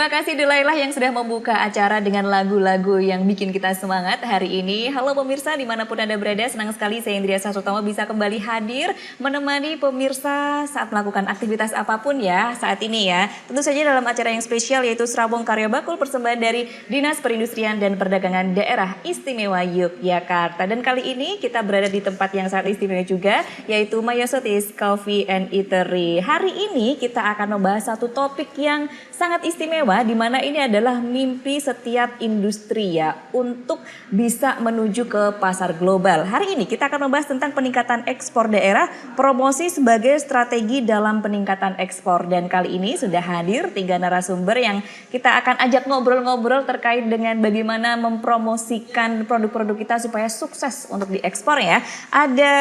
Terima kasih Delailah yang sudah membuka acara dengan lagu-lagu yang bikin kita semangat hari ini. Halo pemirsa dimanapun Anda berada, senang sekali saya Indria Sasutama bisa kembali hadir menemani pemirsa saat melakukan aktivitas apapun ya saat ini ya. Tentu saja dalam acara yang spesial yaitu Serabong Karya Bakul persembahan dari Dinas Perindustrian dan Perdagangan Daerah Istimewa Yogyakarta. Dan kali ini kita berada di tempat yang sangat istimewa juga yaitu Mayosotis Coffee and Eatery. Hari ini kita akan membahas satu topik yang sangat istimewa di mana ini adalah mimpi setiap industri ya untuk bisa menuju ke pasar global. Hari ini kita akan membahas tentang peningkatan ekspor daerah, promosi sebagai strategi dalam peningkatan ekspor. Dan kali ini sudah hadir 3 narasumber yang kita akan ajak ngobrol-ngobrol terkait dengan bagaimana mempromosikan produk-produk kita supaya sukses untuk diekspor ya. Ada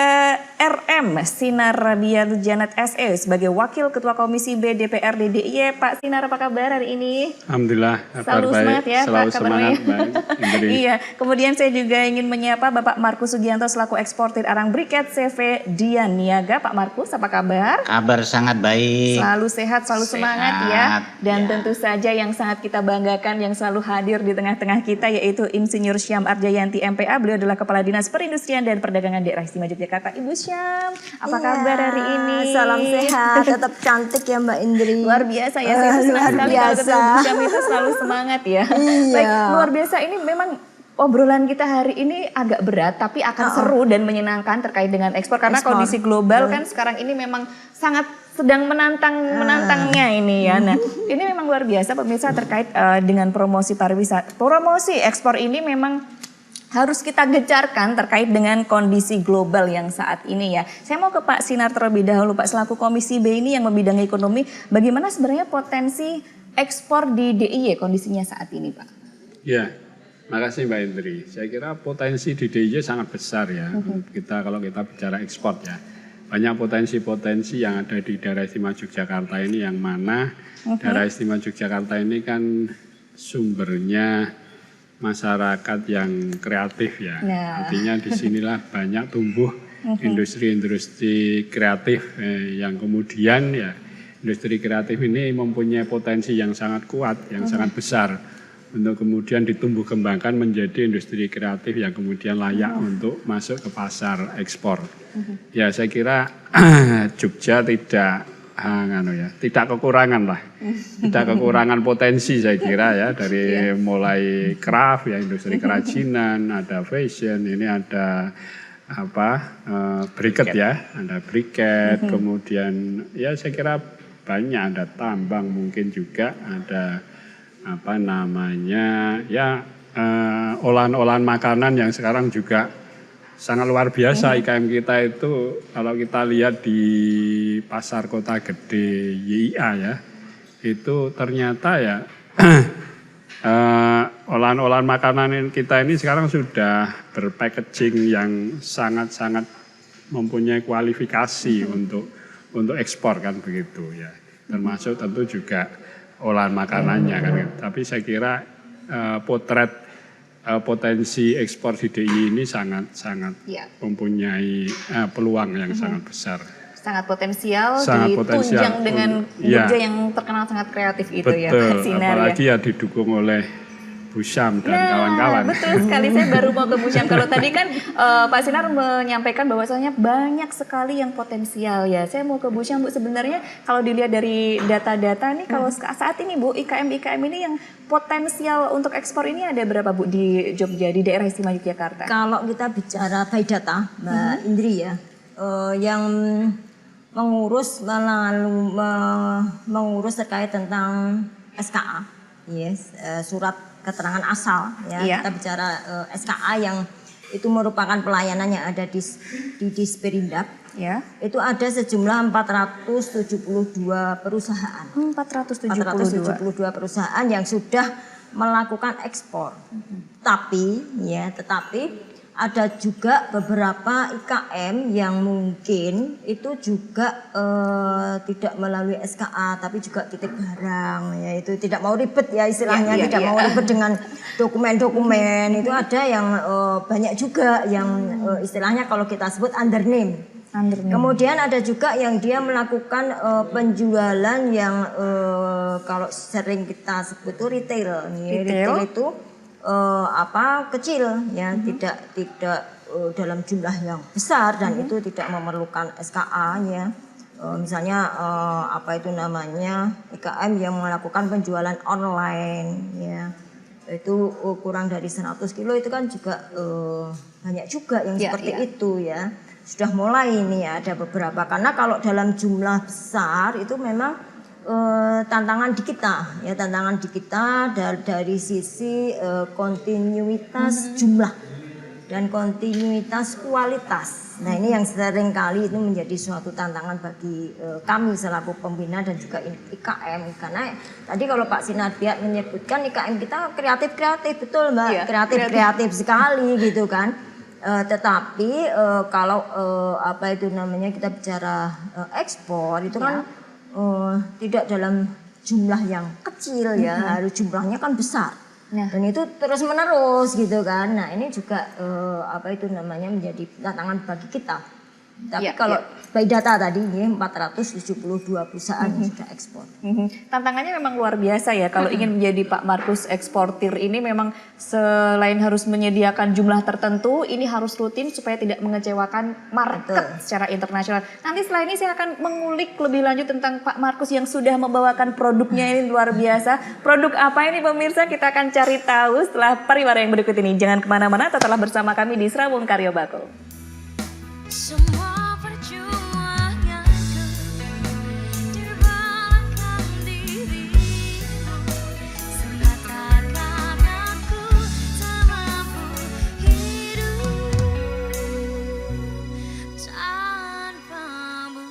RM Sinar Rabiat Janet SE sebagai Wakil Ketua Komisi B DPRD DIY. Pak Sinar, apa kabar hari ini? Alhamdulillah, selalu baik. Semangat ya, selalu Pak, semangat baik. Iya, kemudian saya juga ingin menyapa Bapak Markus Sugianto selaku eksportir arang briket CV Dian Niaga. Pak Markus, apa kabar? Kabar sangat baik. Selalu sehat, selalu semangat ya. Dan tentu saja yang sangat kita banggakan yang selalu hadir di tengah-tengah kita yaitu Insinyur Syam Arjayanti MPA. Beliau adalah Kepala Dinas Perindustrian dan Perdagangan Daerah Istimewa Yogyakarta. Ibu Syam, apa kabar hari ini? Salam sehat, tetap cantik ya Mbak Indri. Luar biasa ya, saya senang sekali kalau ketemu Bu Syam itu selalu semangat ya. Baik, luar biasa ini memang obrolan kita hari ini agak berat tapi akan seru dan menyenangkan terkait dengan ekspor karena kondisi global kan sekarang ini memang sangat sedang menantangnya ini ya. Nah, ini memang luar biasa pemirsa terkait dengan promosi pariwisata. Promosi ekspor ini memang harus kita gencarkan terkait dengan kondisi global yang saat ini ya. Saya mau ke Pak Sinar terlebih dahulu Pak, selaku Komisi B ini yang membidangi ekonomi, bagaimana sebenarnya potensi ekspor di DIY kondisinya saat ini Pak? Ya, makasih Mbak Indri. Saya kira potensi di DIY sangat besar ya. Kalau kita bicara ekspor ya. Banyak potensi-potensi yang ada di daerah istimewa Yogyakarta ini yang mana daerah istimewa Yogyakarta ini kan sumbernya masyarakat yang kreatif ya. Artinya disinilah banyak tumbuh industri-industri kreatif yang kemudian ya industri kreatif ini mempunyai potensi yang sangat kuat, yang sangat besar untuk kemudian ditumbuh kembangkan menjadi industri kreatif yang kemudian layak untuk masuk ke pasar ekspor. Ya saya kira Jogja tidak kekurangan lah, tidak kekurangan potensi saya kira ya dari mulai craft ya industri kerajinan, ada fashion, ini ada briket ya, ada briket, kemudian ya saya kira banyak ada tambang mungkin juga ada olahan-olahan makanan yang sekarang juga sangat luar biasa. IKM kita itu kalau kita lihat di pasar kota gede YIA ya, itu ternyata ya olahan-olahan makanan kita ini sekarang sudah berpackaging yang sangat-sangat mempunyai kualifikasi untuk ekspor kan begitu ya. Termasuk tentu juga olahan makanannya kan. Tapi saya kira potret potensi ekspor di DIY ini sangat mempunyai peluang yang sangat besar. Sangat potensial ditunjang dengan Jogja yang terkenal sangat kreatif itu. Betul, ya Pak Sinar. Apalagi ya didukung oleh Bu Syam dan kawan-kawan. Betul sekali, saya baru mau ke Bu Syam. Kalau tadi kan Pak Sinar menyampaikan bahwasanya banyak sekali yang potensial ya. Saya mau ke Bu Syam, Bu, sebenarnya kalau dilihat dari data-data nih kalau saat ini Bu, IKM ini yang potensial untuk ekspor ini ada berapa Bu di Jogja, di daerah istimewa Yogyakarta? Kalau kita bicara by data Mbak Indri ya, yang mengurus terkait tentang SKA, surat keterangan asal ya. Kita bicara SKA yang itu merupakan pelayanan yang ada di Disperindak ya. Itu ada sejumlah 472 perusahaan. 472 perusahaan yang sudah melakukan ekspor. Tetapi ada juga beberapa IKM yang mungkin itu juga tidak melalui SKA tapi juga titip barang ya, itu tidak mau ribet ya istilahnya, mau ribet dengan dokumen-dokumen. Itu ada yang banyak juga yang istilahnya kalau kita sebut under name Kemudian ada juga yang dia melakukan penjualan yang kalau sering kita sebut itu retail. Retail itu kecil ya, tidak dalam jumlah yang besar dan itu tidak memerlukan SKA ya. Misalnya IKM yang melakukan penjualan online ya. Itu kurang dari 100 kilo itu kan juga banyak juga yang seperti itu ya. Sudah mulai ini ya, ada beberapa, karena kalau dalam jumlah besar itu memang tantangan di kita dari sisi kontinuitas jumlah dan kontinuitas kualitas. Nah ini yang sering kali itu menjadi suatu tantangan bagi kami selaku pembina dan juga IKM, karena tadi kalau Pak Sinarbiat menyebutkan IKM kita kreatif betul Mbak, kreatif sekali gitu kan. Tetapi kalau kita bicara ekspor itu kan tidak dalam jumlah yang kecil ya, harus jumlahnya kan besar. Dan itu terus menerus gitu kan. Nah ini juga menjadi tantangan bagi kita. Tapi kalau by data tadi ini 472 perusahaan yang sudah ekspor. Tantangannya memang luar biasa ya kalau ingin menjadi Pak Markus eksportir ini, memang selain harus menyediakan jumlah tertentu, ini harus rutin supaya tidak mengecewakan market secara internasional. Nanti setelah ini saya akan mengulik lebih lanjut tentang Pak Markus yang sudah membawakan produknya ini luar biasa. Produk apa ini pemirsa, kita akan cari tahu setelah pariwara yang berikut ini. Jangan kemana-mana, tetaplah bersama kami di Serawung Karya Bakul. Semua perjuanganku terbangkan dirimu, semata karenaku tak mampu hidup tanpamu.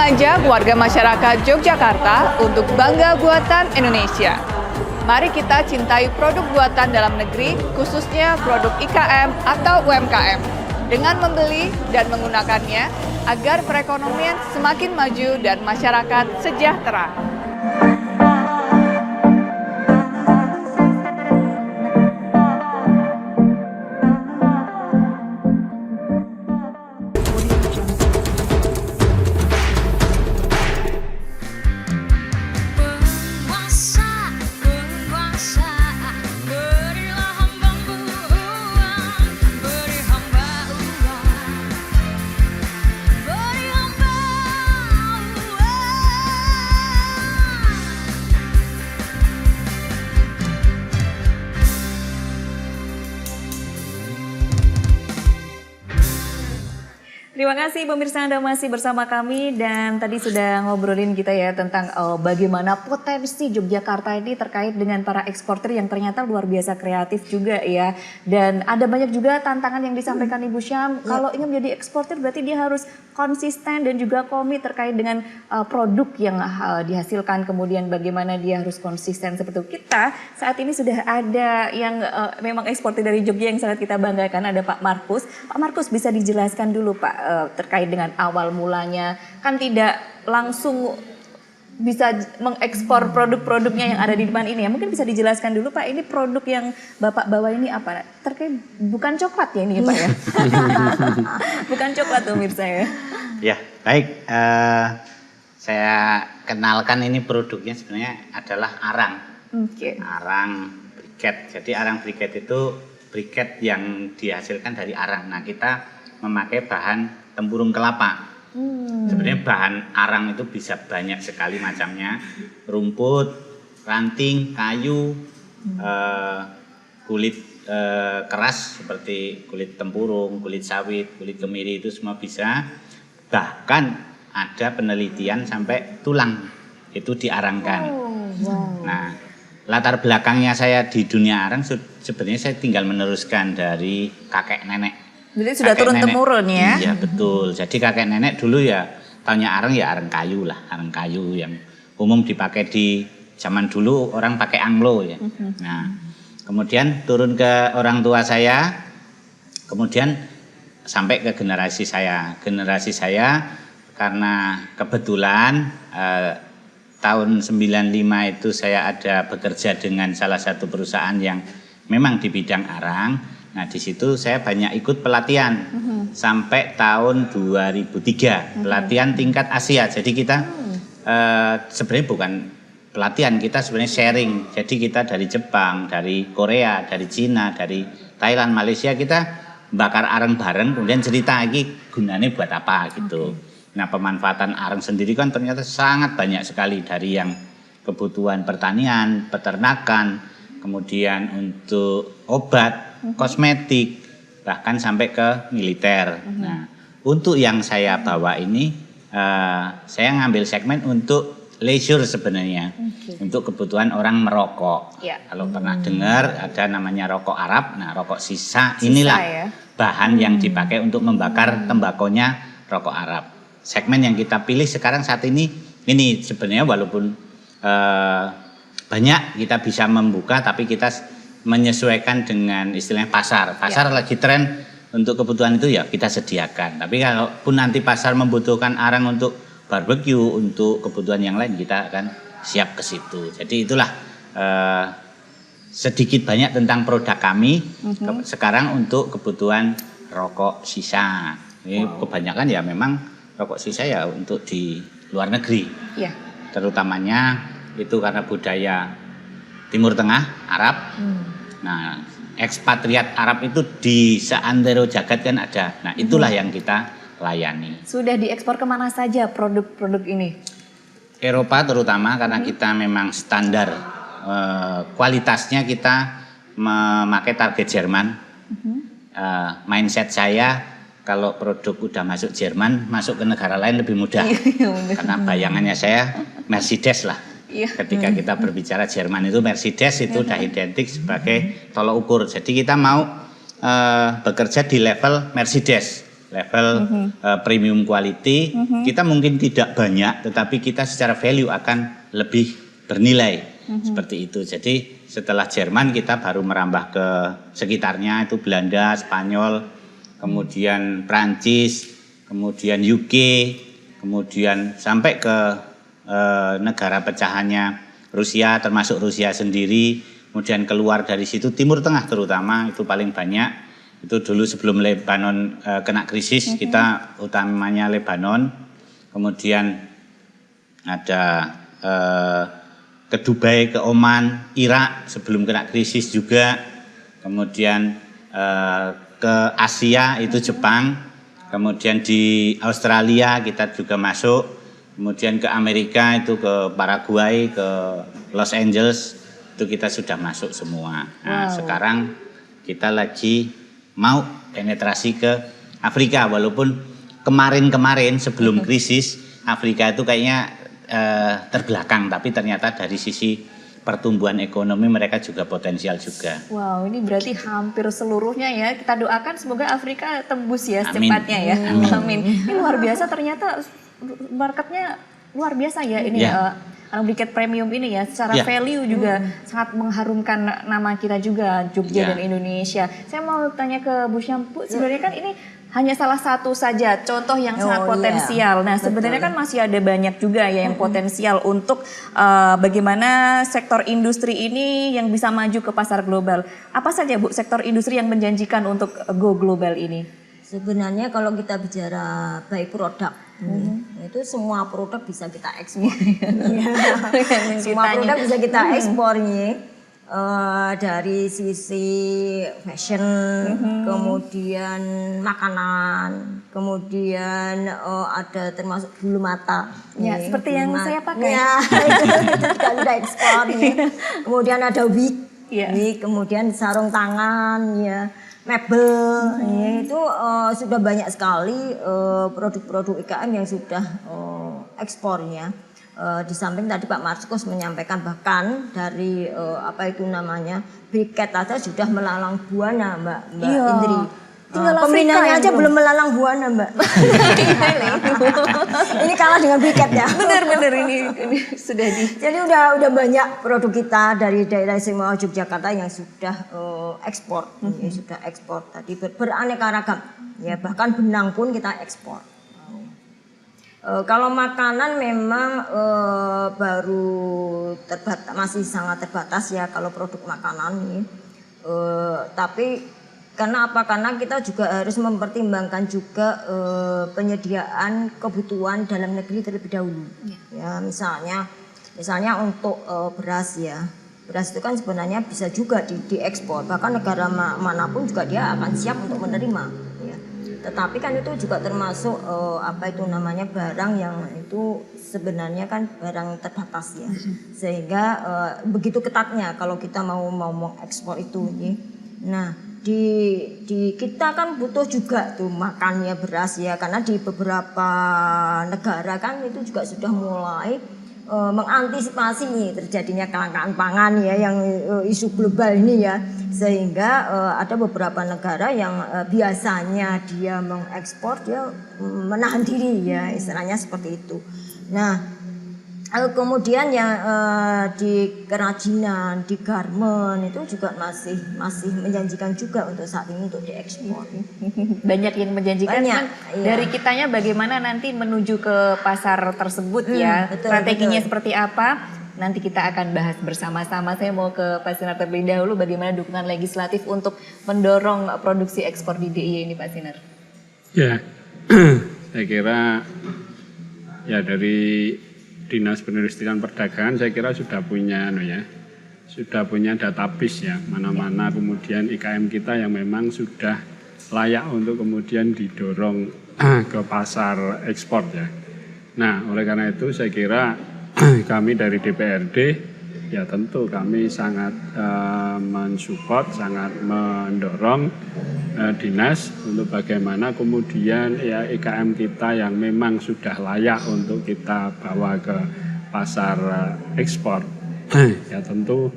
mengajak warga masyarakat Yogyakarta untuk bangga buatan Indonesia. Mari kita cintai produk buatan dalam negeri, khususnya produk IKM atau UMKM. dengan membeli dan menggunakannya agar perekonomian semakin maju dan masyarakat sejahtera. Penguasa, berilah hamba-Mu uang, beri hamba uang, beri hamba Terima kasih pemirsa, Anda masih bersama kami dan tadi sudah ngobrolin kita ya tentang bagaimana potensi Yogyakarta ini terkait dengan para eksportir yang ternyata luar biasa kreatif juga ya. Dan ada banyak juga tantangan yang disampaikan Ibu Syam. Kalau ingin menjadi eksportir berarti dia harus konsisten dan juga komit terkait dengan produk yang dihasilkan, kemudian bagaimana dia harus konsisten seperti itu. Kita saat ini sudah ada yang memang eksportir dari Jogja yang sangat kita banggakan, ada Pak Markus. Pak Markus, bisa dijelaskan dulu Pak terkait dengan awal mulanya, kan tidak langsung bisa mengekspor produk-produknya yang ada di depan ini ya. Mungkin bisa dijelaskan dulu Pak, ini produk yang Bapak bawa ini apa? Terkait bukan coklat ya ini ya Pak ya? Bukan coklat pemirsa ya. Ya, baik. Saya kenalkan ini produknya sebenarnya adalah arang. Oke. Arang briket. Jadi arang briket itu briket yang dihasilkan dari arang. Nah, kita memakai bahan tempurung kelapa. Sebenarnya bahan arang itu bisa banyak sekali macamnya. Rumput, ranting, kayu, kulit keras seperti kulit tempurung, kulit sawit, kulit kemiri, itu semua bisa. Bahkan ada penelitian sampai tulang itu diarangkan. Nah, latar belakangnya saya di dunia arang sebenarnya saya tinggal meneruskan dari kakek nenek. Jadi sudah turun-temurun ya? Iya betul. Jadi kakek nenek dulu ya taunya arang ya arang kayu lah. Arang kayu yang umum dipakai di zaman dulu, orang pakai anglo ya. Nah, kemudian turun ke orang tua saya, kemudian sampai ke generasi saya. Generasi saya karena kebetulan tahun 95 itu saya ada bekerja dengan salah satu perusahaan yang memang di bidang arang. Nah, di situ saya banyak ikut pelatihan sampai tahun 2003, pelatihan tingkat Asia. Jadi kita sebenarnya bukan pelatihan, kita sebenarnya sharing. Jadi kita dari Jepang, dari Korea, dari Cina, dari Thailand, Malaysia, kita bakar arang bareng, kemudian cerita lagi gunanya buat apa gitu. Nah, pemanfaatan arang sendiri kan ternyata sangat banyak sekali, dari yang kebutuhan pertanian, peternakan, kemudian untuk obat, kosmetik, bahkan sampai ke militer. Nah, untuk yang saya bawa ini, saya ngambil segmen untuk leisure sebenarnya, untuk kebutuhan orang merokok. Kalau pernah dengar ada namanya rokok Arab, nah rokok sisa inilah ya, bahan yang dipakai untuk membakar tembakonya rokok Arab. Segmen yang kita pilih sekarang saat ini sebenarnya walaupun banyak kita bisa membuka, tapi kita menyesuaikan dengan istilahnya pasar. Pasar lagi tren untuk kebutuhan itu ya kita sediakan. Tapi kalaupun nanti pasar membutuhkan arang untuk barbecue, untuk kebutuhan yang lain, kita akan siap ke situ. Jadi itulah sedikit banyak tentang produk kami sekarang untuk kebutuhan rokok sisa. Ini kebanyakan ya memang rokok sisa ya untuk di luar negeri. Terutamanya itu karena budaya Timur Tengah, Arab. Nah, ekspatriat Arab itu di seantero jagat kan ada. Nah, itulah yang kita layani. Sudah diekspor kemana saja produk-produk ini? Eropa terutama, karena kita memang standar kualitasnya kita memakai target Jerman. Mindset saya kalau produk udah masuk Jerman, masuk ke negara lain lebih mudah. Karena bayangannya saya Mercedes lah. Ketika kita berbicara Jerman itu Mercedes itu udah identik sebagai tolok ukur. Jadi kita mau bekerja di level Mercedes, level premium quality. Kita mungkin tidak banyak, tetapi kita secara value akan lebih bernilai seperti itu. Jadi setelah Jerman kita baru merambah ke sekitarnya, itu Belanda, Spanyol, kemudian Prancis, kemudian UK, kemudian sampai ke negara pecahannya Rusia, termasuk Rusia sendiri, kemudian keluar dari situ Timur Tengah terutama itu paling banyak. Itu dulu sebelum Lebanon kena krisis, kita utamanya Lebanon, kemudian ada ke Dubai, ke Oman, Irak sebelum kena krisis juga, kemudian ke Asia itu Jepang, kemudian di Australia kita juga masuk, kemudian ke Amerika itu ke Paraguay, ke Los Angeles itu kita sudah masuk semua. Nah, sekarang kita lagi mau penetrasi ke Afrika, walaupun kemarin-kemarin sebelum krisis Afrika itu kayaknya terbelakang, tapi ternyata dari sisi pertumbuhan ekonomi mereka juga potensial juga. Wow, ini berarti hampir seluruhnya ya. Kita doakan semoga Afrika tembus ya Amin. secepatnya ya. Amin. Ini luar biasa, ternyata marketnya luar biasa ya ini Ya. Briket Premium ini ya. Secara Ya. value juga sangat mengharumkan nama kita juga, Jogja Ya. dan Indonesia. Saya mau tanya ke Bu Syam, Bu, sebenarnya kan ini hanya salah satu saja contoh yang sangat iya. potensial. Nah, sebenarnya kan masih ada banyak juga ya yang potensial untuk bagaimana sektor industri ini yang bisa maju ke pasar global. Apa saja Bu sektor industri yang menjanjikan untuk go global ini? Sebenarnya kalau kita bicara by produk, itu semua produk bisa kita ekspor. Semua produk bisa kita ekspor nih. Dari sisi fashion, kemudian makanan, kemudian ada termasuk bulu mata. Ya, nih, seperti bulu yang mata. saya pakai. Ya, itu juga kita ekspor nih. Kemudian ada wig, Ya. wig, kemudian sarung tangan, ya, mebel, ya, itu sudah banyak sekali produk-produk IKM yang sudah ekspornya. Di samping tadi Pak Markus menyampaikan bahkan dari apa itu namanya briket aja sudah melalang buana Mbak Iya. Indri. Tinggal Afrika Pembinaannya yang aja belum. belum melalang buana Mbak. Ini kalah dengan briket ya. Benar-benar ini sudah di. Jadi udah banyak produk kita dari daerah istimewa Yogyakarta yang sudah ekspor, ya, sudah ekspor tadi beraneka ragam. Ya bahkan benang pun kita ekspor. Kalau makanan memang baru masih sangat terbatas ya kalau produk makanan ini. Tapi karena apa? Karena kita juga harus mempertimbangkan juga penyediaan kebutuhan dalam negeri terlebih dahulu. Ya misalnya untuk beras ya. Beras itu kan sebenarnya bisa juga diekspor. Bahkan negara manapun juga dia akan siap untuk menerima. Tetapi kan itu juga termasuk apa itu namanya barang yang itu sebenarnya kan barang terbatas ya, sehingga begitu ketatnya kalau kita mau mengekspor itu. Nah di kita kan butuh juga tuh makannya beras ya, karena di beberapa negara kan itu juga sudah mulai mengantisipasi terjadinya kelangkaan pangan ya yang isu global ini ya, sehingga ada beberapa negara yang biasanya dia mengekspor dia menahan diri ya, istilahnya seperti itu. Nah kemudian yang di kerajinan, di garment itu juga masih menjanjikan juga untuk saat ini untuk diekspor. Banyak yang menjanjikan. Banyak, Cuman iya. dari kitanya bagaimana nanti menuju ke pasar tersebut ya, betul, strateginya betul. seperti apa, nanti kita akan bahas bersama-sama. Saya mau ke Pak Sinar terlebih dahulu, bagaimana dukungan legislatif untuk mendorong produksi ekspor di DIY ini Pak Sinar. Ya, saya kira ya dari Dinas Perindustrian Perdagangan saya kira sudah punya database ya, mana-mana kemudian IKM kita yang memang sudah layak untuk kemudian didorong ke pasar ekspor ya. Nah, oleh karena itu saya kira kami dari DPRD ya tentu kami sangat mensupport, sangat mendorong dinas untuk bagaimana kemudian ya IKM kita yang memang sudah layak untuk kita bawa ke pasar ekspor ya tentu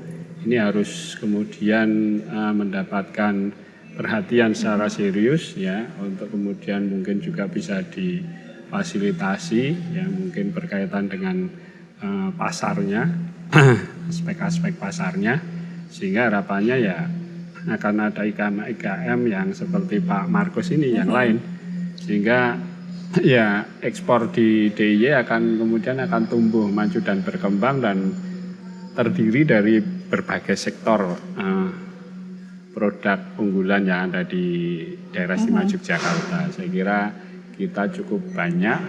ini harus kemudian mendapatkan perhatian secara serius ya, untuk kemudian mungkin juga bisa difasilitasi ya, mungkin berkaitan dengan pasarnya, aspek-aspek pasarnya, sehingga harapannya ya akan ada IKM yang seperti Pak Markus ini yang lain, sehingga ya ekspor di DIY kemudian akan tumbuh, maju dan berkembang dan terdiri dari berbagai sektor produk unggulan yang ada di daerah istimewa Yogyakarta. Saya kira kita cukup banyak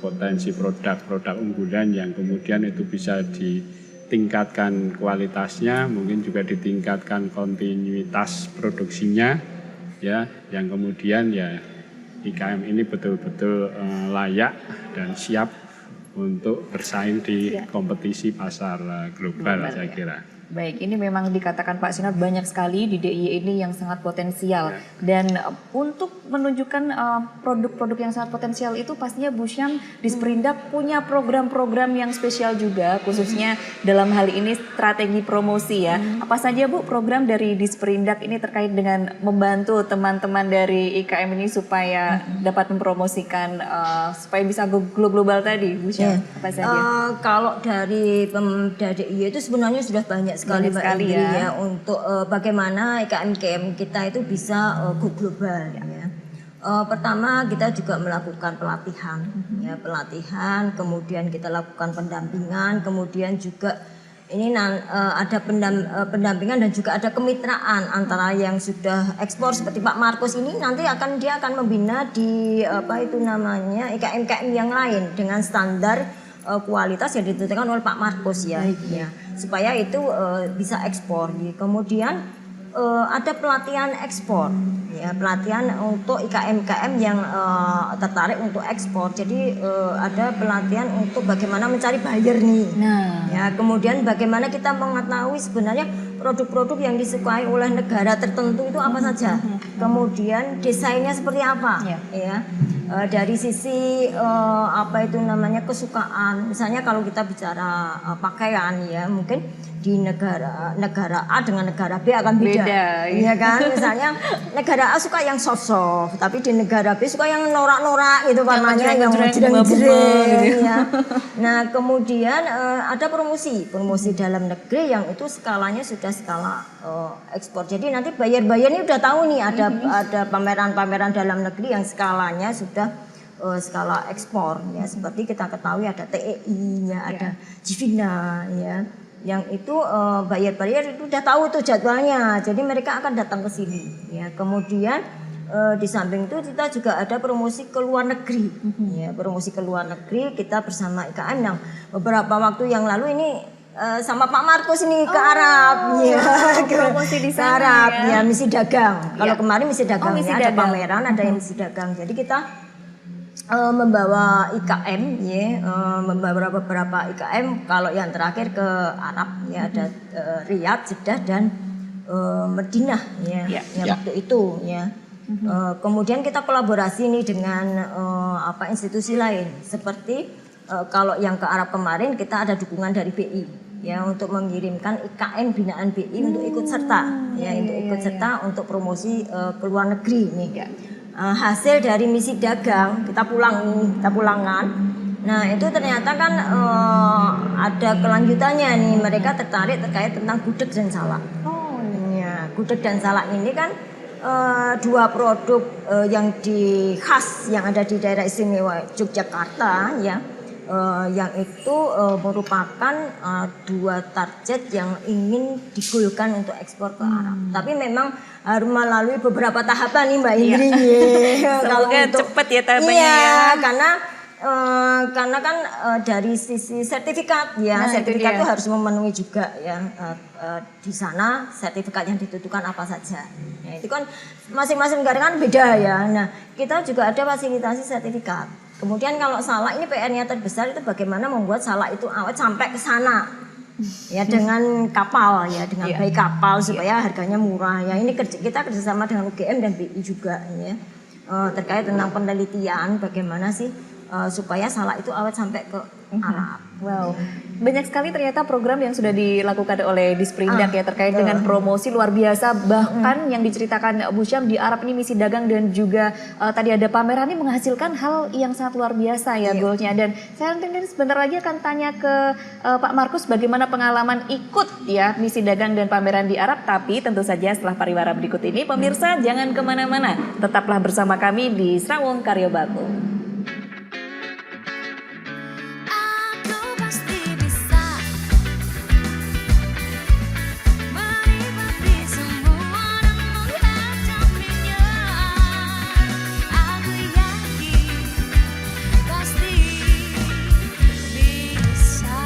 potensi produk-produk unggulan yang kemudian itu bisa ditingkatkan kualitasnya, mungkin juga ditingkatkan kontinuitas produksinya, ya, yang kemudian ya IKM ini betul-betul layak dan siap untuk bersaing di kompetisi pasar global, saya kira. Baik, ini memang dikatakan Pak Sinar banyak sekali di DIY ini yang sangat potensial. Dan untuk menunjukkan produk-produk yang sangat potensial itu pastinya Bu Syam di Sperindak punya program-program yang spesial juga, khususnya dalam hal ini strategi promosi ya. Apa saja Bu program dari di Sperindak ini terkait dengan membantu teman-teman dari IKM ini supaya dapat mempromosikan supaya bisa go global tadi, Bu Syam? Apa saja? Kalau dari Pemda DIY itu sebenarnya sudah banyak sekali Mbak Indri ya untuk bagaimana IKM kita itu bisa go global ya. Pertama kita juga melakukan pelatihan ya, pelatihan, kemudian kita lakukan pendampingan, kemudian juga ini ada pendampingan dan juga ada kemitraan antara yang sudah ekspor seperti Pak Markus ini, nanti dia akan membina di IKM yang lain dengan standar kualitas yang ditentukan oleh Pak Markus ya, supaya itu bisa ekspor. Kemudian ada pelatihan ekspor, ya, pelatihan untuk IKM yang tertarik untuk ekspor. Jadi ada pelatihan untuk bagaimana mencari buyer nih. Ya, kemudian bagaimana kita mengetahui sebenarnya produk-produk yang disukai oleh negara tertentu itu apa saja. Kemudian desainnya seperti apa, ya. Dari sisi kesukaan. Misalnya kalau kita bicara pakaian ya, mungkin di negara A dengan negara B akan beda. Iya kan? Misalnya negara A suka yang soft-soft, tapi di negara B suka yang norak-norak gitu warnanya, yang jreng-jreng ya. Nah, kemudian ada promosi dalam negeri yang itu skalanya sudah skala ekspor. Jadi nanti buyer-buyer ini udah tahu nih ada pameran-pameran dalam negeri yang skalanya sudah skala ekspor ya, seperti kita ketahui ada TEI-nya, ada Jivina ya. Yang itu buyer-buyer itu udah tahu tuh jadwalnya. Jadi mereka akan datang ke sini ya. Kemudian di samping itu kita juga ada promosi ke luar negeri. Ya, promosi ke luar negeri kita bersama IKM yang beberapa waktu yang lalu ini sama Pak Markus ini ke Arab ya, promosi di sana Arab ya, misi dagang. Kalau kemarin misi dagang misi ya, ada dagang. pameran, ada yang misi dagang. Jadi kita membawa IKM ya, membawa beberapa IKM. Kalau yang terakhir ke Arab ya, ada Riyadh, Jeddah dan Madinah ya, waktu itu ya. Kemudian kita kolaborasi nih dengan institusi lain seperti kalau yang ke Arab kemarin kita ada dukungan dari BI ya, untuk mengirimkan IKM binaan BI untuk ikut serta ya, untuk ikut serta untuk promosi ke luar negeri nih. Hasil dari misi dagang kita pulangkan. Nah, itu ternyata kan ada kelanjutannya nih, mereka tertarik terkait tentang gudeg dan salak. Ya, gudeg dan salak ini kan dua produk yang khas yang ada di daerah istimewa Yogyakarta ya, yang itu merupakan dua target yang ingin digolkan untuk ekspor ke Arab. Tapi memang harus melalui beberapa tahapan nih Mbak Indri. Semoga cepat ya tahapannya ya. Karena kan dari sisi sertifikat ya, sertifikat itu harus memenuhi juga ya, di sana sertifikat yang ditentukan apa saja. Ya, itu kan masing-masing negara kan beda ya. Nah, kita juga ada fasilitasi sertifikat. Kemudian kalau salak ini PR-nya terbesar itu bagaimana membuat salak itu awet sampai ke sana. Ya, dengan kapal ya, dengan baik kapal supaya harganya murah ya. Ini kita kerjasama dengan UGM dan BI juga ya, terkait tentang penelitian bagaimana sih supaya salak itu awet sampai ke Arab. Wow, banyak sekali ternyata program yang sudah dilakukan oleh Disperindak ya terkait dengan promosi luar biasa. Bahkan yang diceritakan Bu Syam di Arab ini misi dagang dan juga tadi ada pameran ini menghasilkan hal yang sangat luar biasa ya goalnya. Dan saya nanti sebentar lagi akan tanya ke Pak Markus bagaimana pengalaman ikut ya misi dagang dan pameran di Arab. Tapi tentu saja setelah pariwara berikut ini, pemirsa jangan kemana-mana, tetaplah bersama kami di Serawung Karya Bakti. Aku pasti bisa menikmati semua dan menghadapinya. Aku yakin pasti bisa.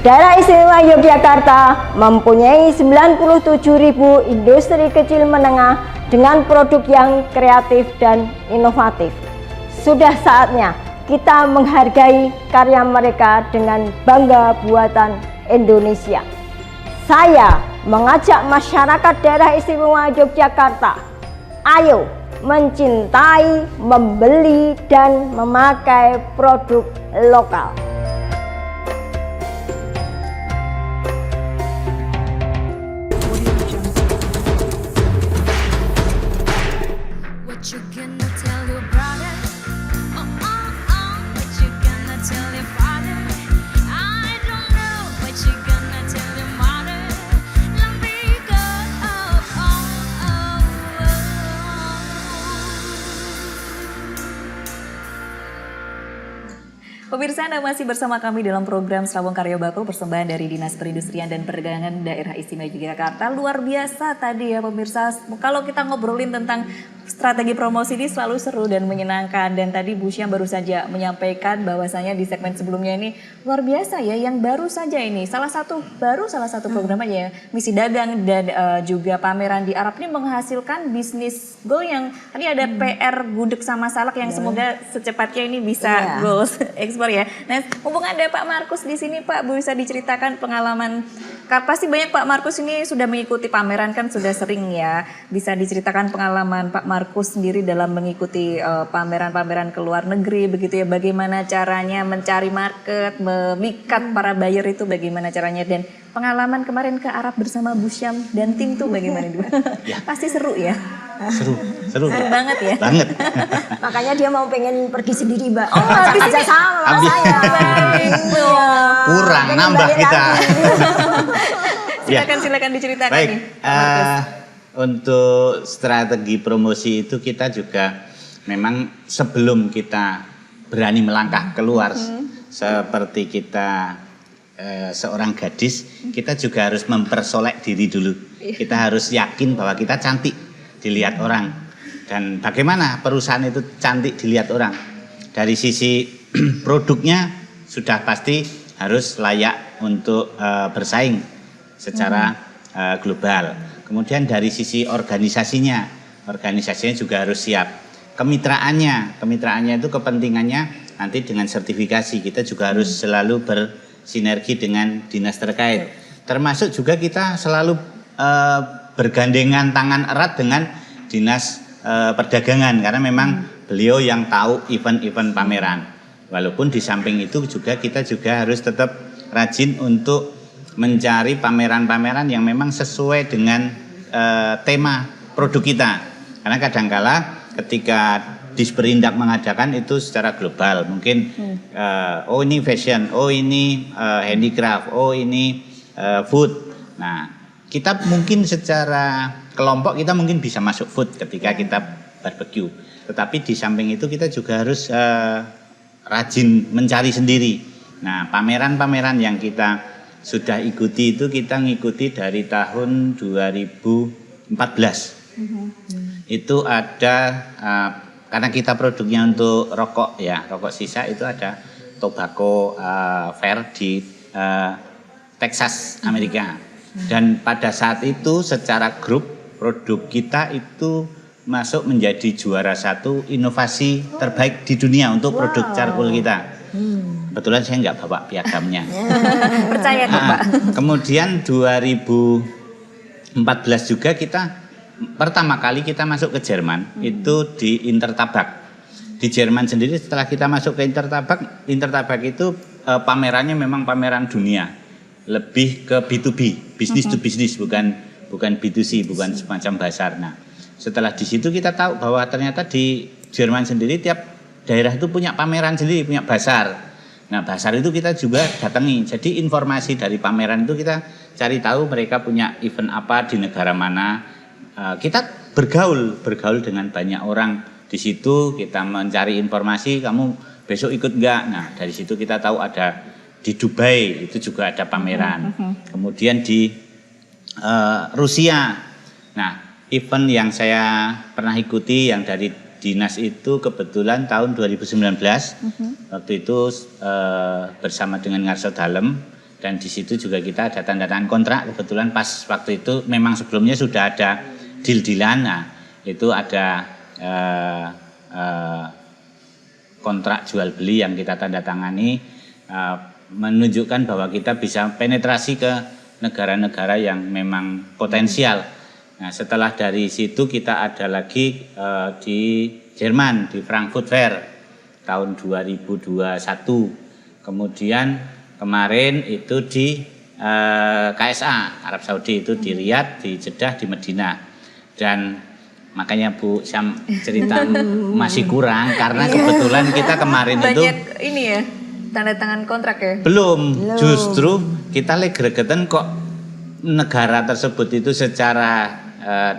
Daerah Istimewa Yogyakarta mempunyai 97.000 industri kecil menengah dengan produk yang kreatif dan inovatif. Sudah saatnya kita menghargai karya mereka dengan bangga buatan Indonesia. Saya mengajak masyarakat daerah istimewa Yogyakarta, ayo mencintai, membeli, dan memakai produk lokal. What you gonna tell your brother? Oh, oh, oh. What you gonna tell your father? I don't know. What you gonna tell your mother? Let me go. Oh, oh, oh, Pemirsa, Anda masih bersama kami dalam program Serawung Karya Bakti persembahan dari Dinas Perindustrian dan Perdagangan Daerah Istimewa Yogyakarta. Luar biasa tadi ya pemirsa, kalau kita ngobrolin tentang strategi promosi ini selalu seru dan menyenangkan. Dan tadi Bu Syam baru saja menyampaikan bahwasanya di segmen sebelumnya ini luar biasa ya, yang baru saja ini salah satu program aja ya, misi dagang dan juga pameran di Arab ini menghasilkan bisnis goal yang tadi ada PR gudeg sama salak yang semoga secepatnya ini bisa goals ekspor ya. Nah, mumpung ada Pak Markus di sini Pak, bisa diceritakan pengalaman, pasti banyak Pak Markus ini sudah mengikuti pameran kan sudah sering ya, bisa diceritakan pengalaman Pak Markus sendiri dalam mengikuti pameran-pameran ke luar negeri begitu ya, bagaimana caranya mencari market, memikat para buyer itu bagaimana caranya, dan pengalaman kemarin ke Arab bersama Bu Syam dan tim tuh bagaimana dulu? Pasti seru ya. Seru Banget ya. banget. Makanya dia mau pengen pergi sendiri, Mbak. Oh, habis aja ini- sama Habis- saya. Iya. Kurang Pengen nambah balik kita. Silakan silakan diceritakan Baik, nih. Pak Markus. untuk strategi promosi itu kita juga memang sebelum kita berani melangkah keluar seperti kita seorang gadis, kita juga harus mempersolek diri dulu. Kita harus yakin bahwa kita cantik dilihat orang. Dan bagaimana perusahaan itu cantik dilihat orang? Dari sisi produknya sudah pasti harus layak untuk bersaing secara global. Kemudian dari sisi organisasinya juga harus siap. Kemitraannya itu kepentingannya nanti dengan sertifikasi, kita juga harus selalu bersinergi dengan dinas terkait. Termasuk juga kita selalu bergandengan tangan erat dengan dinas perdagangan, karena memang beliau yang tahu event-event pameran. Walaupun di samping itu juga kita juga harus tetap rajin untuk mencari pameran-pameran yang memang sesuai dengan tema produk kita. Karena kadangkala ketika Disperindak mengadakan itu secara global, mungkin oh ini fashion, oh ini handicraft, oh ini food. Nah, kita mungkin secara kelompok kita mungkin bisa masuk food ketika kita barbecue. Tetapi di samping itu kita juga harus rajin mencari sendiri. Nah, pameran-pameran yang kita sudah ikuti itu kita ngikuti dari tahun 2014. Itu ada karena kita produknya untuk rokok ya, rokok sisa itu ada tobacco fair di Texas, Amerika. Dan pada saat itu secara grup produk kita itu masuk menjadi juara 1 inovasi terbaik di dunia untuk produk charcoal kita. Kebetulan saya nggak bawa piagamnya. Percaya kok Pak. Kemudian 2014 juga kita pertama kali kita masuk ke Jerman itu di Intertabak. Di Jerman sendiri setelah kita masuk ke Intertabak itu pamerannya memang pameran dunia, lebih ke B2B, business to business, bukan B2C, bukan semacam bazar. Nah, setelah di situ kita tahu bahwa ternyata di Jerman sendiri tiap daerah itu punya pameran sendiri, punya bazar. Nah, bazar itu kita juga datangi. Jadi informasi dari pameran itu kita cari tahu mereka punya event apa di negara mana. Kita bergaul dengan banyak orang di situ. Kita mencari informasi, kamu besok ikut enggak? Nah, dari situ kita tahu ada di Dubai itu juga ada pameran. Kemudian di Rusia. Nah, event yang saya pernah ikuti yang dari dinas itu kebetulan tahun 2019. Waktu itu bersama dengan Ngarso Dalem, dan di situ juga kita ada tanda tangan kontrak. Kebetulan pas waktu itu memang sebelumnya sudah ada deal-dealan. Nah, itu ada kontrak jual beli yang kita tanda tangani, menunjukkan bahwa kita bisa penetrasi ke negara-negara yang memang potensial. Nah, setelah dari situ kita ada lagi di Jerman, di Frankfurt Fair tahun 2021. Kemudian kemarin itu di KSA, Arab Saudi, itu di Riyadh, di Jeddah, di Medina. Dan makanya Bu Syam cerita masih kurang karena kebetulan kita kemarin itu banyak ini ya, tanda tangan kontrak ya? Belum. Justru kita lagi gregetan kok negara tersebut itu secara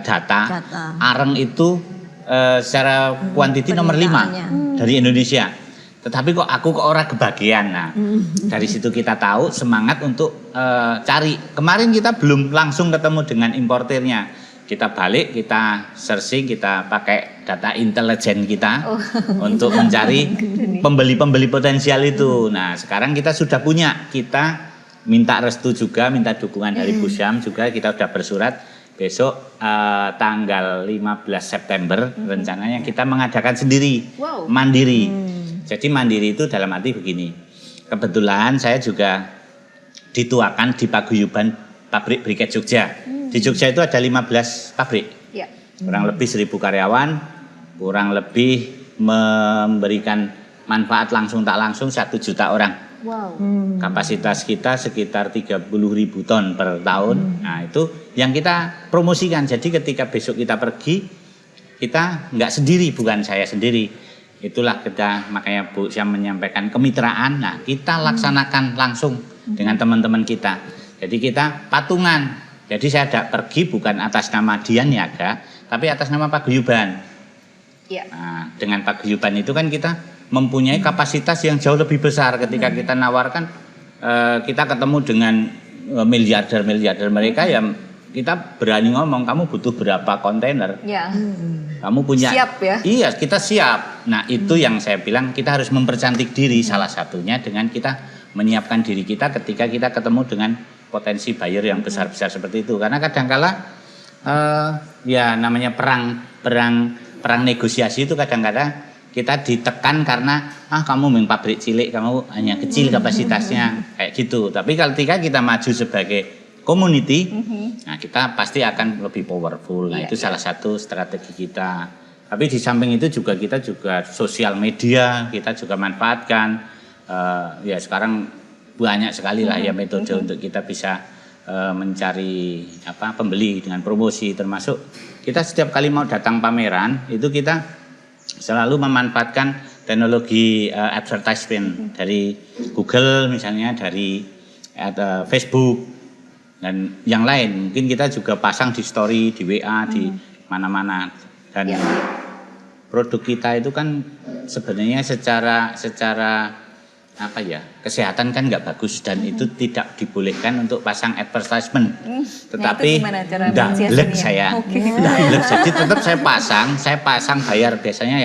data Areng itu secara kuantiti nomor 5 dari Indonesia. Tetapi kok aku kok orang kebagian. Nah, dari situ kita tahu semangat untuk cari. Kemarin kita belum langsung ketemu dengan importirnya. Kita balik, kita searching, kita pakai data intelijen kita untuk mencari pembeli-pembeli potensial itu. Nah, sekarang kita sudah punya. Kita minta restu juga, minta dukungan dari Bu Syam juga. Kita sudah bersurat. Besok tanggal 15 September rencananya kita mengadakan sendiri, mandiri. Jadi mandiri itu dalam arti begini. Kebetulan saya juga dituakan di paguyuban pabrik briket Jogja. Di Jogja itu ada 15 pabrik. Kurang lebih 1.000 karyawan, kurang lebih memberikan manfaat langsung tak langsung 1 juta orang. Kapasitas kita sekitar 30.000 ton per tahun. Nah, itu yang kita promosikan. Jadi ketika besok kita pergi, kita nggak sendiri, bukan saya sendiri. Itulah kita, makanya Bu Syam menyampaikan kemitraan. Nah, kita laksanakan langsung dengan teman-teman kita. Jadi kita patungan. Jadi saya tidak pergi bukan atas nama Dian Niaga, tapi atas nama paguyuban. Nah, dengan paguyuban itu kan kita mempunyai kapasitas yang jauh lebih besar. Ketika kita nawarkan, kita ketemu dengan miliarder mereka yang kita berani ngomong, kamu butuh berapa kontainer? Kamu punya? Siap ya? Iya, kita siap. Nah, itu yang saya bilang, kita harus mempercantik diri. Salah satunya dengan kita menyiapkan diri kita ketika kita ketemu dengan potensi buyer yang besar-besar seperti itu. Karena kadangkala ya namanya perang negosiasi itu kadang-kadang kita ditekan karena kamu memang pabrik cilik, kamu hanya kecil kapasitasnya kayak gitu. Tapi ketika kita maju sebagai community, nah kita pasti akan lebih powerful. Nah, itu salah satu strategi kita. Tapi di samping itu juga kita juga sosial media kita juga manfaatkan. Ya sekarang banyak sekali lah ya metode untuk kita bisa mencari pembeli dengan promosi, termasuk kita setiap kali mau datang pameran itu kita selalu memanfaatkan teknologi advertisement dari Google misalnya, dari Facebook dan yang lain. Mungkin kita juga pasang di story, di WA, di mana-mana. Dan produk kita itu kan sebenarnya secara kesehatan kan nggak bagus dan itu tidak dibolehkan untuk pasang advertisement. itu Tetapi gimana cara nggak mensiasatinya? blek saya, nggak blek. Jadi tetap saya pasang bayar biasanya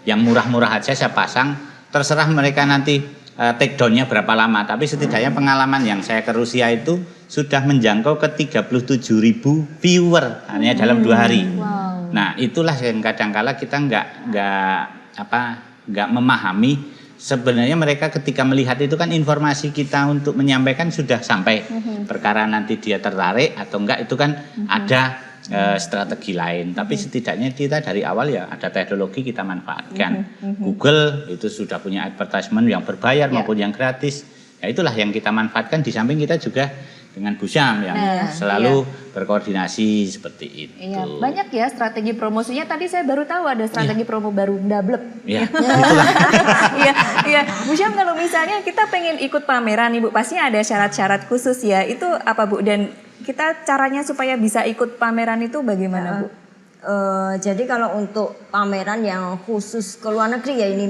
yang murah-murah aja saya pasang. Terserah mereka nanti take down-nya berapa lama. Tapi setidaknya pengalaman yang saya ke Rusia itu sudah menjangkau ke 37.000 viewer hanya dalam 2 hari. Wow. Nah itulah yang kadang-kala kita nggak memahami. Sebenarnya mereka ketika melihat itu kan informasi kita untuk menyampaikan sudah sampai. Perkara nanti dia tertarik atau enggak itu kan ada strategi lain. Tapi setidaknya kita dari awal ya ada teknologi kita manfaatkan. Google itu sudah punya advertisement yang berbayar maupun yang gratis. Ya itulah yang kita manfaatkan, di samping kita juga dengan Bu Syam yang selalu berkoordinasi seperti itu. Iya, banyak ya strategi promosinya. Tadi saya baru tahu ada strategi promo baru Dablek. Iya, itulah. Iya. Bu Syam, kalau misalnya kita pengen ikut pameran Ibu, pasti ada syarat-syarat khusus ya. Itu apa Bu? Dan kita caranya supaya bisa ikut pameran itu bagaimana Bu? Jadi kalau untuk pameran yang khusus ke luar negeri ya ini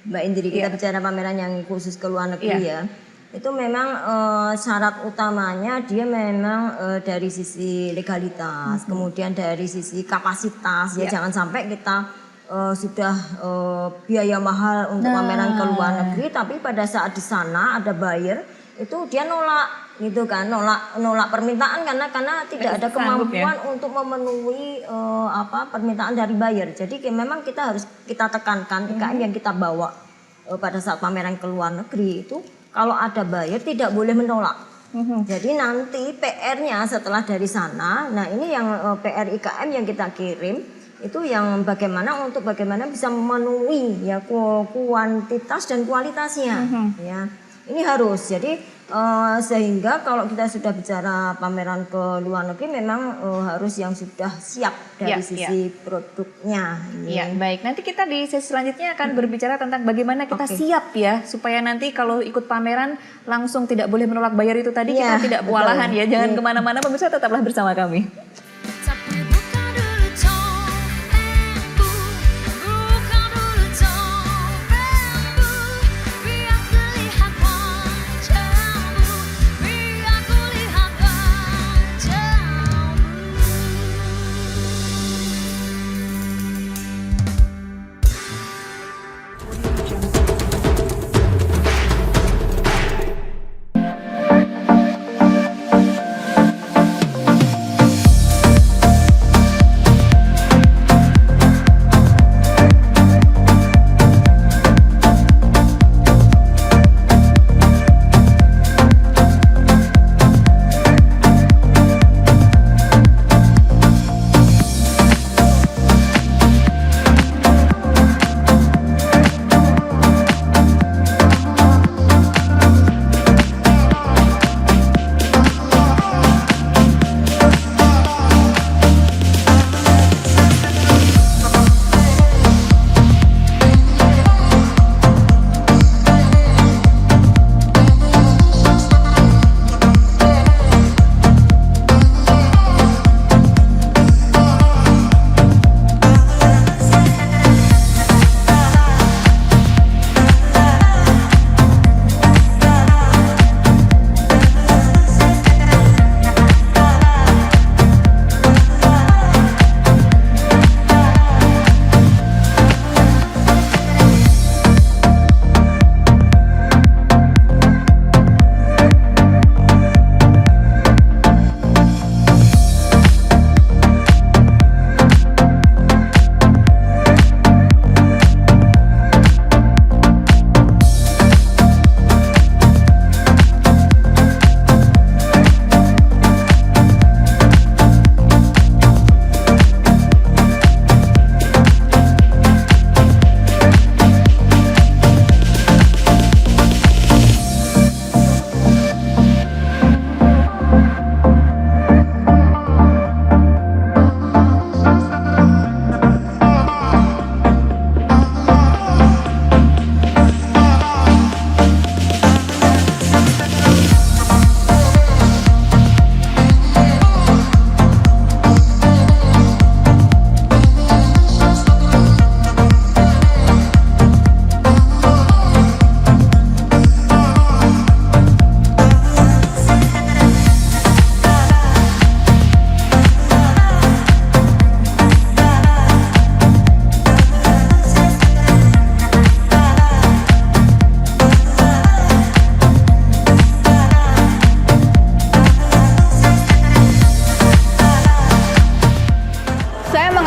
Mbak Indri, kita bicara pameran yang khusus ke luar negeri ya. Itu memang syarat utamanya dia memang dari sisi legalitas, kemudian dari sisi kapasitas ya, jangan sampai kita sudah biaya mahal untuk pameran ke luar negeri, tapi pada saat di sana ada buyer itu dia nolak gitu kan, nolak permintaan karena tidak ada kemampuan untuk memenuhi permintaan dari buyer. Jadi memang kita harus tekankan IKM yang kita bawa pada saat pameran ke luar negeri itu, kalau ada buyer tidak boleh menolak. Jadi nanti PR-nya setelah dari sana, nah ini yang PR IKM yang kita kirim itu yang bagaimana bisa memenuhi ya kuantitas dan kualitasnya. Ya ini harus. Jadi sehingga kalau kita sudah bicara pameran ke luar negeri memang harus yang sudah siap dari sisi produknya. Iya, baik. Nanti kita di sesi selanjutnya akan berbicara tentang bagaimana kita siap ya supaya nanti kalau ikut pameran langsung tidak boleh menolak bayar itu tadi, kita tidak kewalahan ya. Jangan kemana-mana, pemirsa, tetaplah bersama kami. Tapi buka dulu topengmu, buka dulu topengmu, biar terlihat wajahmu, biar kulihat wajahmu.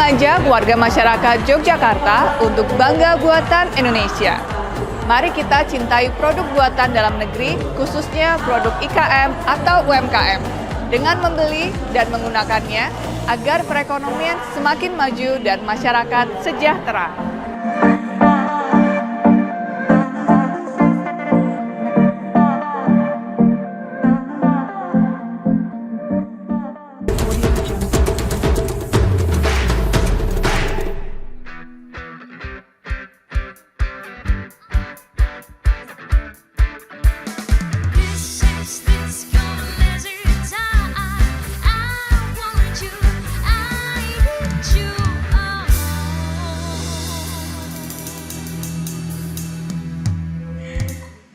mengajak warga masyarakat Yogyakarta untuk bangga buatan Indonesia. Mari kita cintai produk buatan dalam negeri, khususnya produk IKM atau UMKM, dengan membeli dan menggunakannya agar perekonomian semakin maju dan masyarakat sejahtera. This gonna measure time. I want you, I need you.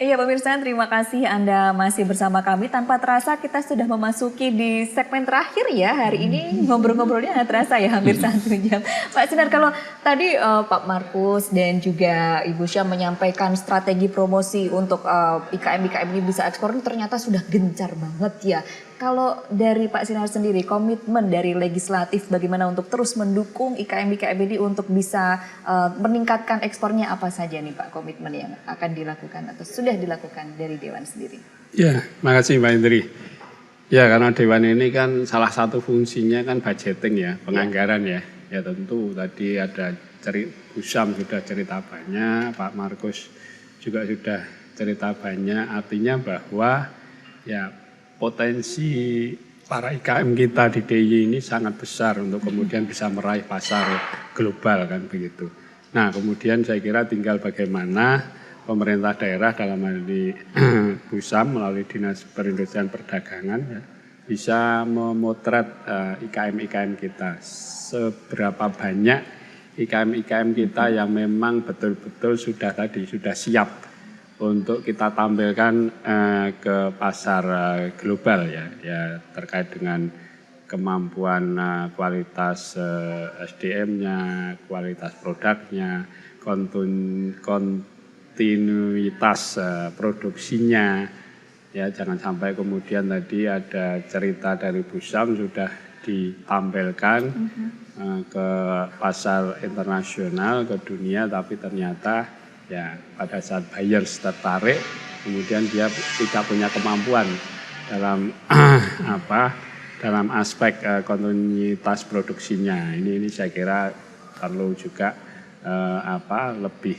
Iya pemirsa, terima kasih Anda masih bersama kami. Tanpa terasa kita sudah memasuki di segmen terakhir ya. Hari ini ngobrol-ngobrolnya nggak terasa ya, hampir 1 jam. Pak Sinar, kalau tadi Pak Markus dan juga Ibu Syam menyampaikan strategi promosi untuk IKM-IKM ini bisa ekspor, ini ternyata sudah gencar banget ya. Kalau dari Pak Sinar sendiri, komitmen dari legislatif bagaimana untuk terus mendukung IKM-IKM ini untuk bisa meningkatkan ekspornya, apa saja nih Pak komitmen yang akan dilakukan atau sudah dilakukan dari Dewan sendiri? Ya, makasih Mbak Indri. Ya, karena Dewan ini kan salah satu fungsinya kan budgeting ya, penganggaran ya. Ya tentu tadi ada Bu Syam sudah cerita banyak, Pak Markus juga sudah cerita banyak. Artinya bahwa ya potensi para IKM kita di DIY ini sangat besar untuk kemudian bisa meraih pasar global kan begitu. Nah kemudian saya kira tinggal bagaimana pemerintah daerah dalam hal ini Bu Syam melalui Dinas Perindustrian Perdagangan ya, bisa memotret IKM-IKM kita. Seberapa banyak IKM-IKM kita yang memang betul-betul sudah siap untuk kita tampilkan ke pasar global ya terkait dengan kemampuan kualitas SDM-nya, kualitas produknya, kontinuitas produksinya. Ya jangan sampai kemudian tadi ada cerita dari Bu Syam sudah ditampilkan ke pasar internasional, ke dunia, tapi ternyata ya pada saat buyers tertarik, kemudian dia tidak punya kemampuan dalam dalam aspek kontinuitas produksinya. Ini saya kira perlu juga lebih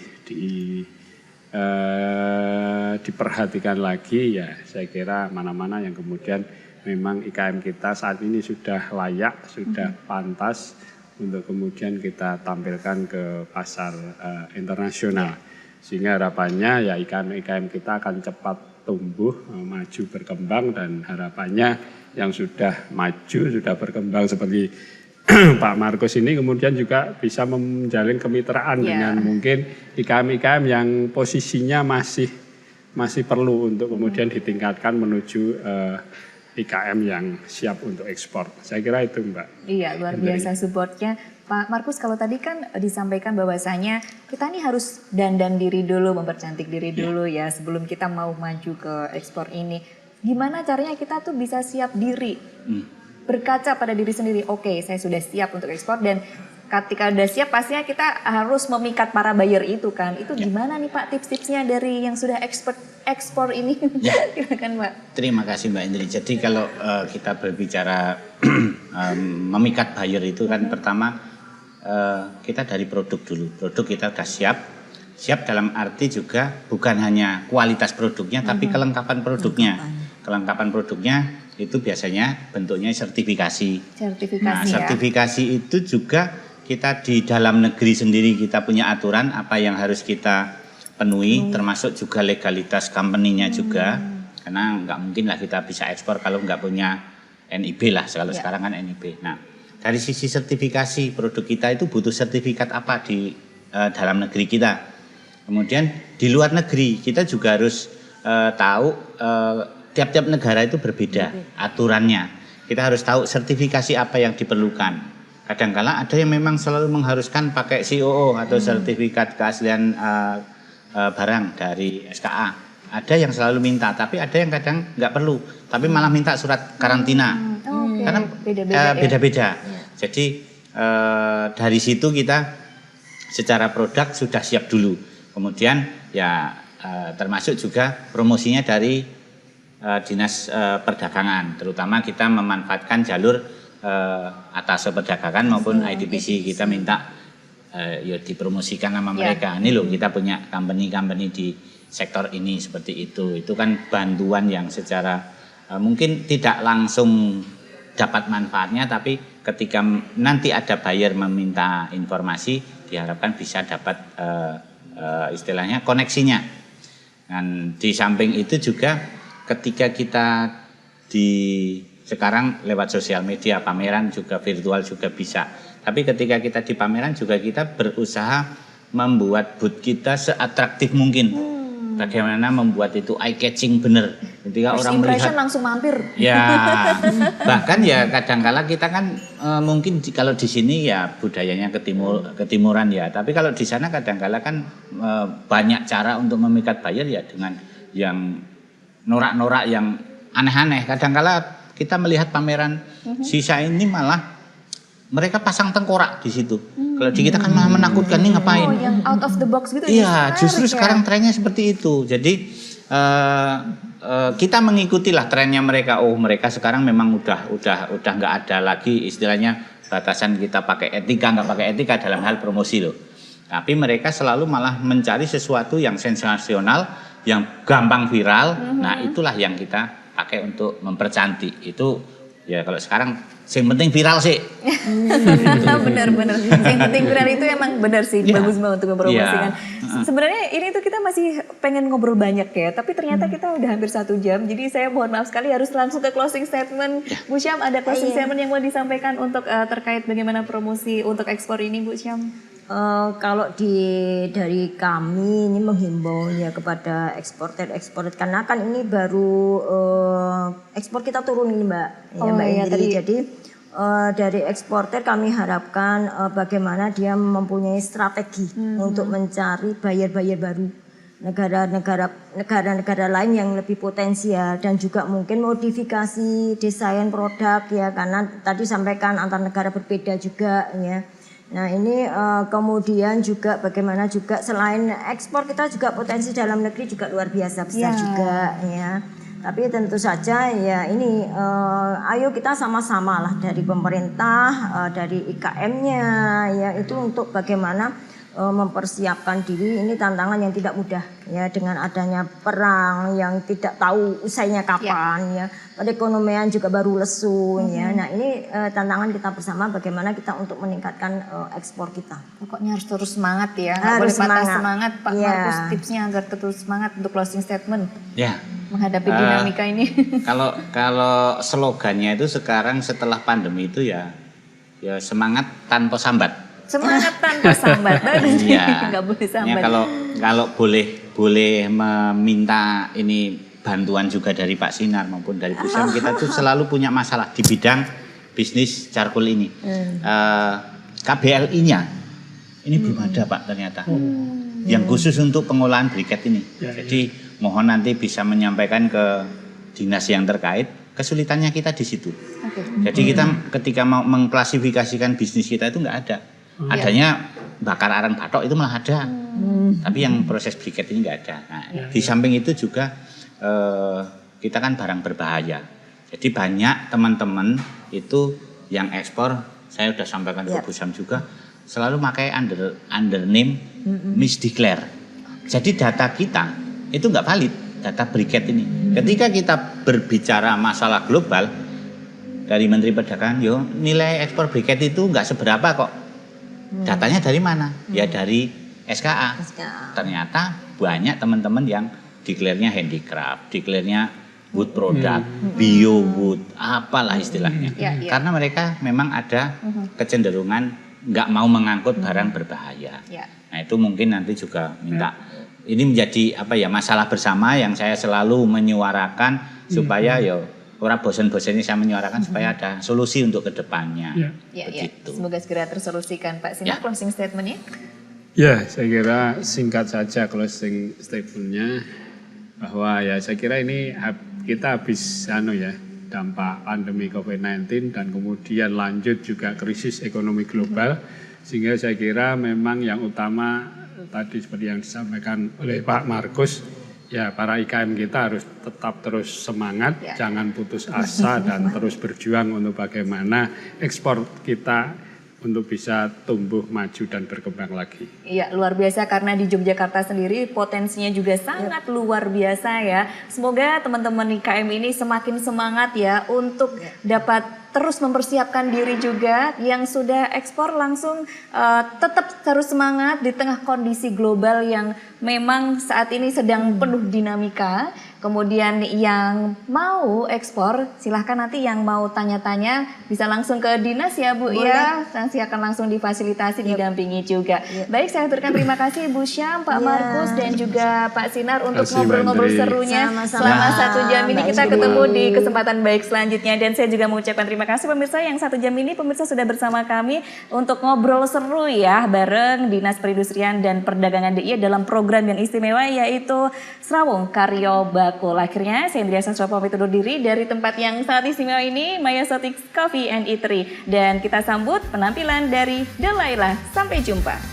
diperhatikan lagi ya. Saya kira mana-mana yang kemudian memang IKM kita saat ini sudah layak, sudah pantas untuk kemudian kita tampilkan ke pasar internasional. Sehingga harapannya ya IKM kita akan cepat tumbuh, maju, berkembang, dan harapannya yang sudah maju, sudah berkembang seperti Pak Markus ini kemudian juga bisa menjalin kemitraan dengan mungkin IKM yang posisinya masih perlu untuk kemudian ditingkatkan menuju IKM yang siap untuk ekspor. Saya kira itu Mbak. Iya, luar biasa supportnya. Pak Markus, kalau tadi kan disampaikan bahwasanya kita nih harus dandan diri dulu, mempercantik diri dulu ya sebelum kita mau maju ke ekspor ini. Gimana caranya kita tuh bisa siap diri? Berkaca pada diri sendiri, oke, saya sudah siap untuk ekspor, dan ketika udah siap pastinya kita harus memikat para buyer itu kan. Itu gimana nih Pak tips-tipsnya dari yang sudah ekspor ini? Silakan Pak. Terima kasih Mbak Indri. Jadi kalau kita berbicara memikat buyer itu kan pertama kita dari produk dulu. Produk kita sudah siap dalam arti juga bukan hanya kualitas produknya tapi kelengkapan produknya. Kelengkapan produknya itu biasanya bentuknya sertifikasi. Nah, sertifikasi itu juga kita di dalam negeri sendiri kita punya aturan apa yang harus kita penuhi, termasuk juga legalitas company-nya juga. Karena nggak mungkin lah kita bisa ekspor kalau nggak punya NIB lah, kalau sekarang kan NIB. Nah, dari sisi sertifikasi produk kita itu butuh sertifikat apa di dalam negeri kita. Kemudian di luar negeri kita juga harus tahu tiap-tiap negara itu berbeda aturannya. Kita harus tahu sertifikasi apa yang diperlukan. Kadang-kala ada yang memang selalu mengharuskan pakai COO atau sertifikat keaslian barang dari SKA. Ada yang selalu minta, tapi ada yang kadang nggak perlu, tapi malah minta surat karantina. Karena beda-beda. Jadi dari situ kita secara produk sudah siap dulu. Kemudian ya termasuk juga promosinya dari Dinas Perdagangan, terutama kita memanfaatkan jalur atas perdagangan maupun IDPC. Kita minta ya dipromosikan nama mereka. Ini loh kita punya company-company di sektor ini seperti itu. Itu kan bantuan yang secara mungkin tidak langsung dapat manfaatnya, tapi ketika nanti ada buyer meminta informasi, diharapkan bisa dapat istilahnya koneksinya. Dan di samping itu juga ketika kita sekarang lewat sosial media, pameran juga virtual juga bisa. Tapi ketika kita di pameran juga kita berusaha membuat booth kita seatraktif mungkin. Bagaimana membuat itu eye catching bener. Ketika First orang impression melihat langsung mampir. ya, bahkan ya kadangkala kita kan mungkin kalau di sini ya budayanya ketimuran ya. Tapi kalau di sana kadangkala kan banyak cara untuk memikat buyer ya dengan yang norak-norak yang aneh-aneh. Kadangkala kita melihat pameran sisa ini malah mereka pasang tengkorak di situ. Kalau di kita kan malah menakutkan, nih ngapain? Oh, yang out of the box gitu. Iya, justru sekarang trennya seperti itu. Jadi kita mengikutilah trennya mereka. Oh, mereka sekarang memang udah nggak ada lagi istilahnya batasan kita pakai etika nggak pakai etika dalam hal promosi loh. Tapi mereka selalu malah mencari sesuatu yang sensasional, yang gampang viral. Nah, itulah yang kita pakai untuk mempercantik. Itu ya kalau sekarang yang penting viral sih. Benar-benar. Yang penting viral itu emang benar sih, bagus banget untuk mempromosikan. Sebenarnya ini tuh kita masih pengen ngobrol banyak ya, tapi ternyata kita udah hampir 1 jam. Jadi saya mohon maaf sekali harus langsung ke closing statement. Bu Syam, ada closing statement yang mau disampaikan untuk terkait bagaimana promosi untuk ekspor ini, Bu Syam? Kalau dari kami ini menghimbau ya kepada eksportir karena kan ini baru ekspor kita turun ini Mbak. Ya, Mbak Indri. Jadi dari eksportir kami harapkan bagaimana dia mempunyai strategi untuk mencari buyer-buyer baru. Negara-negara lain yang lebih potensial dan juga mungkin modifikasi desain produk ya, karena tadi sampaikan antar negara berbeda juga ya. Nah ini kemudian juga bagaimana juga selain ekspor kita juga potensi dalam negeri juga luar biasa besar juga ya. Tapi tentu saja ya ini ayo kita sama-sama lah dari pemerintah, dari IKM-nya ya itu untuk bagaimana mempersiapkan diri. Ini tantangan yang tidak mudah ya dengan adanya perang yang tidak tahu usainya kapan ya. Perekonomian juga baru lesu ya. Nah ini tantangan kita bersama bagaimana kita untuk meningkatkan ekspor kita. Pokoknya harus terus semangat ya. Harus boleh patah semangat Pak Ya. Markus, tipsnya agar terus semangat untuk closing statement. Ya. Menghadapi dinamika ini. Kalau slogannya itu sekarang setelah pandemi itu ya semangat tanpa sambat. Semangat tanpa sambat. Iya. Nggak boleh Ya, sambat. kalau boleh meminta ini bantuan juga dari Pak Sinar maupun dari Bu Syam, kita tuh selalu punya masalah di bidang bisnis charcoal ini. KBLI-nya ini belum ada Pak ternyata. Yang khusus untuk pengolahan briket ini. Jadi mohon nanti bisa menyampaikan ke dinas yang terkait. Kesulitannya kita di situ. Jadi kita ketika mau mengklasifikasikan bisnis kita itu nggak ada. Adanya bakar arang batok itu malah ada. Tapi yang proses briket ini nggak ada. Nah, di samping itu juga kita kan barang berbahaya. Jadi banyak teman-teman itu yang ekspor, saya sudah sampaikan ke Bu Syam juga, selalu pakai under name misdeclare. Jadi data kita itu nggak valid, data briket ini. Ketika kita berbicara masalah global dari Menteri Perdagangan, nilai ekspor briket itu nggak seberapa kok. Datanya dari mana? Ya dari SKA. Ternyata banyak teman-teman yang declare-nya handicraft, declare-nya wood product, bio wood, apalah istilahnya. Karena mereka memang ada kecenderungan nggak mau mengangkut barang berbahaya. Nah itu mungkin nanti juga minta. Ini menjadi masalah bersama yang saya selalu menyuarakan supaya orang bosan-bosan ini saya menyuarakan supaya ada solusi untuk kedepannya. Begitu. Semoga segera tersolusikan Pak Sinar. Closing statement-nya? Ya, saya kira singkat saja closing statement-nya bahwa ya saya kira ini kita habis dampak pandemi COVID-19 dan kemudian lanjut juga krisis ekonomi global. Sehingga saya kira memang yang utama tadi seperti yang disampaikan oleh Pak Markus, ya para IKM kita harus tetap terus semangat, jangan putus asa dan terus berjuang untuk bagaimana ekspor kita untuk bisa tumbuh, maju dan berkembang lagi. Iya, luar biasa karena di Yogyakarta sendiri potensinya juga sangat luar biasa ya. Semoga teman-teman IKM ini semakin semangat ya untuk dapat terus mempersiapkan diri juga. Yang sudah ekspor langsung tetap terus semangat di tengah kondisi global yang memang saat ini sedang penuh dinamika. Kemudian yang mau ekspor, silahkan nanti yang mau tanya-tanya bisa langsung ke dinas ya Bu. Boleh. Ya. Nanti akan langsung difasilitasi, didampingi juga. Baik, saya aturkan terima kasih Bu Syam, Pak Markus dan juga Pak Sinar untuk Terima kasih, ngobrol-ngobrol Mbak Indri. serunya. Sama-sama. Selama 1 jam ini Mbak kita Indri. ketemu di kesempatan baik selanjutnya. Dan saya juga mengucapkan terima kasih pemirsa yang 1 jam ini pemirsa sudah bersama kami untuk ngobrol seru ya bareng Dinas Perindustrian dan Perdagangan DIY dalam program yang istimewa yaitu Serawung Karyo Bakul. Akhirnya saya Indria Sastro pamit undur diri dari tempat yang sangat istimewa ini, Maya Sotics Coffee and Eatery. Dan kita sambut penampilan dari Delaila. Sampai jumpa.